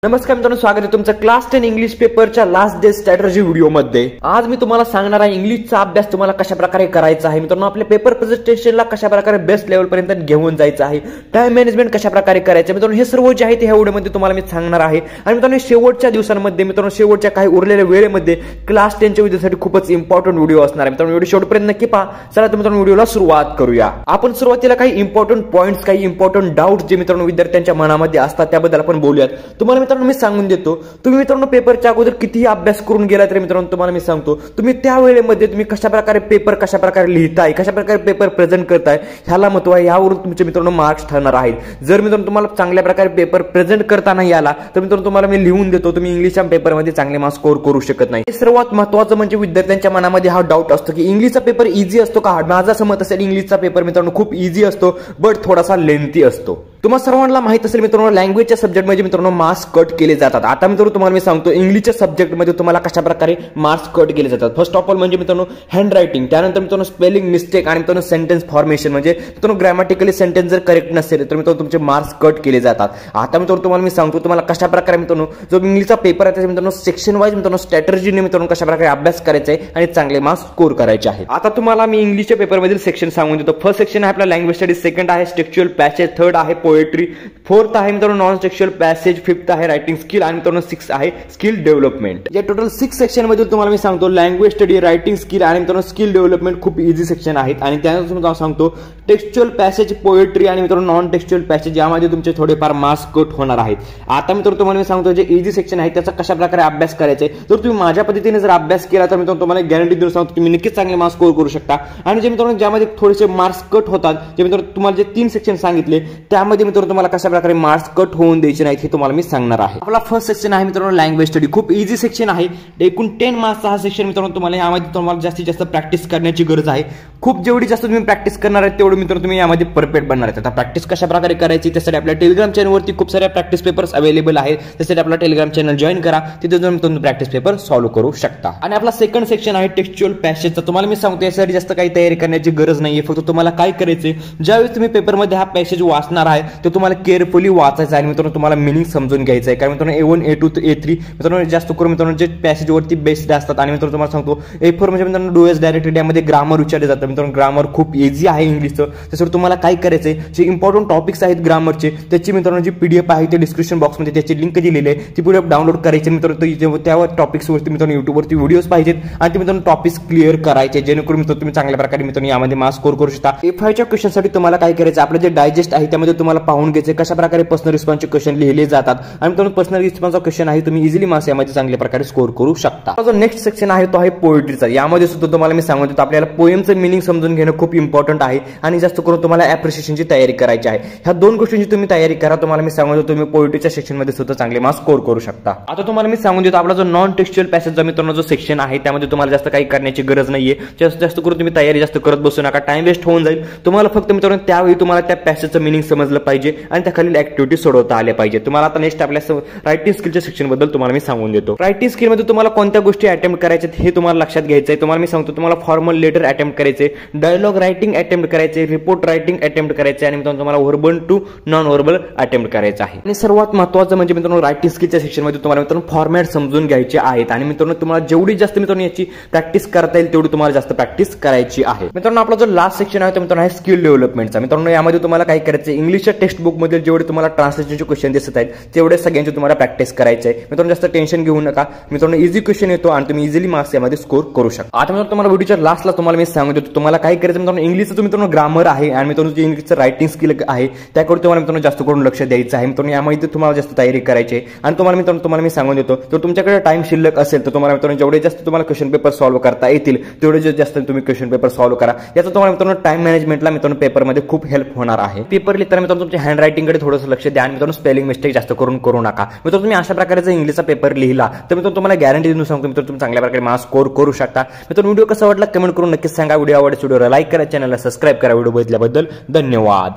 नमस्कार मित्रांनो, स्वागत आहे तुमचं क्लास 10 इंग्लिश पेपरच्या लास्ट डे स्ट्रॅटेजी व्हिडिओ मध्ये। आज मी तुम्हाला सांगणार आहे इंग्लिशचा अभ्यास तुम्हाला कशा प्रकारे करायचा आहे मित्रांनो, आपल्या पेपर प्रेझेंटेशनला कशा प्रकारे बेस्ट लेवल पर्यंत घेऊन जायचं आहे, टाइम मॅनेजमेंट कशा प्रकारे करायचं मित्रांनो, हे सर्व जे आहे ते ह्या व्हिडिओमध्ये तुम्हाला मी सांगणार आहे। आणि मित्रांनो शेवटच्या दिवसांमध्ये मित्रांनो शेवटच्या काही उरलेल्या वेळेमध्ये क्लास 10 च्या विद्यार्थ्यांसाठी खूपच इम्पॉर्टंट व्हिडिओ असणार आहे मित्रांनो। व्हिडिओ शेवटपर्यंत नक्की पहा। चला तर मित्रांनो व्हिडिओला सुरुवात करूया। आपण सुरुवातीला काही इम्पॉर्टंट पॉइंट्स, काही इम्पॉर्टंट डाऊट्स जे मित्रांनो विद्यार्थ्यांच्या मनामध्ये असतात त्याबद्दल आपण बोलूयात। तुम्हाला मित्रांनो मी सांगून देतो, तुम्ही मित्रांनो पेपरच्या अगोदर कितीही अभ्यास करून गेला तरी मित्रांनो तुम्हाला मी सांगतो, तुम्ही त्या वेळेमध्ये तुम्ही कशा प्रकारे पेपर कशा प्रकारे लिहिताय, कशा प्रकारे पेपर प्रेझेंट करताय ह्याला महत्व आहे। यावरून तुमचे मित्रांनो मार्क्स ठरणार आहेत। जर मित्रांनो तुम्हाला चांगल्या प्रकारे पेपर प्रेझेंट करता नाही आला तर मित्रांनो तुम्हाला मी लिहून देतो, तुम्ही इंग्लिशच्या पेपरमध्ये चांगले मार्क्स स्कोर करू शकत नाही। सर्वात महत्त्वाचं म्हणजे विद्यार्थ्यांच्या मनामध्ये हा डाऊट असतो की इंग्लिशचा पेपर इझी असतो का? माझं असं मत असेल, इंग्लिशचा पेपर मित्रांनो खूप इझी असतो, बट थोडासा लेंथी असतो। तुम्हाला सर्वांना माहित असेल मित्रांनो, लँग्वेजच्या सब्जेक्टमध्ये मित्रांनो मार्क्स कट केले जातात। आता मित्रांनो तुम्हाला मी सांगतो इंग्लिशच्या सब्जेक्टमध्ये तुम्हाला कशा प्रकारे मार्क्स कट केले जातात। फर्स्ट ऑफ ऑल म्हणजे मित्रांनो हँड रायटिंग, त्यानंतर मित्रांनो स्पेलिंग मिस्टेक आणि मित्रांनो सेंटेन्स फॉर्मेशन, म्हणजे मित्रांनो ग्रॅमॅटिकली सेंटेन्स जर करेक्ट नसेल तर मित्रांनो तुमचे मार्क्स कट केले जातात। आता मित्रांनो तुम्हाला मी सांगतो तुम्हाला कशा प्रकारे मित्रांनो जो इंग्लिशचा पेपर आहे त्याच्या मित्रांनो सेक्शन वाईज मित्रांनो स्ट्रॅटेजीने मित्रांनो कशा प्रकारे अभ्यास करायचा आहे आणि चांगले मार्क्स स्कोर करायचे आहेत। आता तुम्हाला मी इंग्लिशच्या पेपरमधील सेक्शन सांगून देतो। फर्स्ट सेक्शन आहे आपला लँग्वेज स्टडीज, सेकंड आहे टेक्स्चुअल पॅसेज, थर्ड आहे पोएट्री, फोर्थ आहे मित्रांनो नॉन टेक्स्चुअल पॅसेज, फिफ्थ आहे रायटिंग स्किल आणि मित्रांनो सिक्स्थ आहे स्किल डेव्हलपमेंट। या टोटल 6 सेक्शन मध्ये तुम्हाला मी सांगतो लँग्वेज स्टडी, रायटिंग स्किल आणि मित्रांनो स्किल डेव्हलपमेंट खूप इझी सेक्शन आहेत। आणि त्यानंतर तुम्हाला सांगतो टेक्स्चुअल पॅसेज, पोएट्री आणि मित्रांनो नॉन टेक्स्चुअल पॅसेज यामध्ये तुमचे थोडेफार मार्क्स कट होणार आहेत। आता मित्रांनो तुम्हाला मी सांगतो जे इझी सेक्शन आहे त्याचा कशा प्रकारे अभ्यास करायचा आहे, जर तुम्ही माझ्या पद्धतीने जर अभ्यास केला तर मित्रांनो तुम्हाला गॅरंटी देऊन सांगतो तुम्ही नक्कीच चांगले मार्क्स स्कोर करू शकता। आणि जे मित्रांनो ज्यामध्ये थोडेसे मार्क्स कट होतात, जे मित्रांनो तुम्हाला जे 3 सेक्शन सांगितले त्यामध्ये मित्रांनो तुम्हाला कशा प्रकारे मार्क्स कट होऊन द्यायचे नाहीत हे तुम्हाला मी सांगणार आहे। आपला फर्स्ट सेक्शन आहे मित्रांनो लँग्वेज स्टडी, खूप इझी सेक्शन आहे। एकूण 10 मार्क्सचा हा सेक्शन मित्रांनो तुम्हाला यामध्ये तुम्हाला जास्तीत जास्त प्रॅक्टिस करण्याची गरज आहे। खूप जेवढी जास्त तुम्ही प्रॅक्टिस करणार आहे तेवढं मित्रांनो तुम्ही यामध्ये परफेक्ट बनणार आहेत। आता प्रॅक्टिस कशा प्रकारे करायची त्यासाठी आपल्या टेलिग्राम चॅनलवरती खूप सारे प्रॅक्टिस पेपर्स अवेलेबल आहेत, त्यासाठी आपला टेलिग्राम चॅनल जॉईन करा, तिथे जाऊन तुम्ही प्रॅक्टिस पेपर सॉल्व्ह करू शकता। आणि आपला सेकंड सेक्शन आहे टेक्स्चुअल पॅसेजचा। तुम्हाला मी सांगतो यासाठी जास्त काही तयारी करण्याची गरज नाहीये, फक्त तुम्हाला काय करायचे ज्यावेळी तुम्ही पेपरमध्ये हा पॅसेज वाचणार आहे ते तुम्हाला केअरफुली वाचायचा आहे मित्रांनो, तुम्हाला मिनिंग समजून घ्यायचं आहे। कारण मित्रांनो A1 A2 A3 मित्रांनो जास्त करून मित्रांनो जे पॅसेज वरती बेस्ड असतात। आणि मित्रांनो तुम्हाला सांगतो A4 म्हणजे मित्रांनो डू एस डायरेक्टेड, यामध्ये ग्रामर विचारले जातं मित्रांनो। ग्रामर खूप इझी आहे इंग्लिशचं, त्याच्यावर तुम्हाला काय करायचंय जे इम्पॉर्टंट टॉपिक्स आहेत ग्रामरचे त्याची मित्रांनो जी PDF आहे ते डिस्क्रिप्शन बॉक्समध्ये त्याची लिंक दिलेली आहे, ती PDF डाउनलोड करायची मित्रांनो। त्यावर टॉपिक्स वरती मित्रांनो युट्यूबवरती व्हिडिओज पाहिजेत आणि ते मित्रांनो टॉपिक्स क्लिअर करायचे, जेणेकरून मित्रांनो तुम्ही चांगल्या प्रकारे मित्रांनो यामध्ये मार्क्स स्कोर करू शकता। A5 च्या क्वेश्चनसाठी तुम्हाला काय करायचं, आपलं जे डायजेस्ट आहे त्यामध्ये तुम्हाला पाहून घ्यायचे कशा प्रकारे पर्सनल रिस्पॉन्सचे क्वेश्चन लिहिले जातात आणि मित्रांनो पर्सनल रिस्पॉन्सचा क्वेश्चन आहे तुम्ही इझिली मार्क्स यामध्ये चांगल्या प्रकारे स्कोर करू शकता। जो नेक्स्ट सेक्शन आहे तो आहे पोएट्रीचा। यामध्ये सुद्धा तुम्हाला मी सांगतो आपल्याला पोएमचं मिनिंग समजून घेणं खूप इम्पॉर्टंट आहे आणि जास्त करून तुम्हाला ॲप्रिशिएशनची तयारी करायची आहे। ह्या 2 गोष्टींची तुम्ही तयारी करा, तुम्हाला मी सांगतो तुम्ही पोएट्रीच्या सेक्शन मध्ये सुद्धा चांगले मार्क्स स्कोर करू शकता। आता तुम्हाला मी सांगून देतो आपला जो नॉन टेक्स्चुअल पॅसेजचा मित्रांनो जो सेक्शन आहे त्यामध्ये तुम्हाला जास्त काही करण्याची गरज नाहीये। जास्त करून तुम्ही तयारी जास्त करत बसू नका, टाइम वेस्ट होऊन जाईल। तुम्हाला फक्त मित्रांनो त्यावेळी तुम्हाला त्या पॅसेजचं मिनिंग समजलं पाहिजे आणि त्या खालील ऍक्टिव्हिटी सोडवता आल्या पाहिजे। तुम्हाला आता नेक्स्ट आपल्या रायटिंग स्किलच्या सेक्शन बद्दल तुम्हाला मी सांगून देतो। रायटिंग स्किल मध्ये तुम्हाला कोणत्या गोष्टी अटेम्प्ट करायचे हे तुम्हाला लक्षात घ्यायचं आहे। तुम्हाला मी सांगतो तुम्हाला फॉर्मल लेटर अटेम्प्ट करायचे, डायलॉग रायटिंग अटेम्प्ट करायचे, रिपोर्ट रायटिंग अटेम्प्ट करायचे आणि मित्रांनो तुम्हाला verbal to non verbal attempt करायचं आहे। आणि सर्वात महत्त्वाचं म्हणजे मित्रांनो रायटिंग स्किलच्या सेक्शन मध्ये तुम्हाला मित्रांनो फॉर्मॅट समजून घ्यायचे आहेत आणि मित्रांनो तुम्हाला जेवढी जास्त मित्रांनो याची प्रॅक्टिस करता येईल तेवढी तुम्हाला जास्त प्रॅक्टिस करायची आहे। मित्रांनो आपला जो लास्ट सेक्शन आहे तो मित्रांनो आहे स्किल डेव्हलपमेंटचा। मित्रांनो यामध्ये तुम्हाला काय करायचं, इंग्लिशच्या टेक्स्ट बुक मध्ये जेवढे तुम्हाला ट्रान्सलेशनचे क्वेश्चन दिसत आहेत तेवढे सगळ्यांचे तुम्हाला प्रॅक्टिस करायचे आहे। मित्रांनो जास्त टेन्शन घेऊ नका मित्रांनो, इझी क्वेश्चन येतो आणि तुम्ही इझिली मार्क्स यामध्ये स्कोर करू शकता। आता मित्रांनो तुम्हाला व्हिडिओच्या लास्टला तुम्हाला मी सांगतो तुम्हाला काय करायचं मित्रांनो, इंग्लिशचं मित्रांनो ग्रामर आहे आणि मित्रांनो जे इंग्लिशचं रायटिंग स्किल आहे त्याकडे तुम्हाला मित्रांनो जास्त करून लक्ष द्यायचं आहे। मित्रांनो यामध्ये तुम्हाला जास्त तयारी करायची आहे आणि तुम्हाला मित्रांनो तुम्हाला मी सांगून देतो जर तुमच्याकडे टाइम शिल्लक असेल तर तुम्हाला मित्रांनो जेवढे जास्त तुम्हाला क्वेश्चन पेपर सॉल्व्ह करता येतील तेवढे जास्त तुम्ही क्वेश्चन पेपर सॉल्व्ह करा। याचा तुम्हाला मित्रांनो टाइम मॅनेजमेंटला मित्रांनो पेपरमध्ये खूप हेल्प होणार आहे। पेपर लिहिताना मित्रांनो तुमच्या हँड रायटिंगकडे थोडंसं लक्ष द्या आणि मित्रांनो स्पेलिंग मिस्टेक जास्त करू नका। मित्रांनो तुम्ही अशा प्रकारचा इंग्लिशचा पेपर लिहिला तर मित्रांनो तुम्हाला गॅरंटी देऊन सांगतो मित्रांनो तुम्ही चांगल्या प्रकारे मार्क्स स्कोर करू शकता। मित्रांनो व्हिडिओ कसा वाटला कमेंट करून नक्कीच सांगा। व्हिडिओ आवडल्यास व्हिडिओला लाईक करा, चॅनलला सबस्क्राइब करा। व्हिडिओ बघितल्याबद्दल धन्यवाद।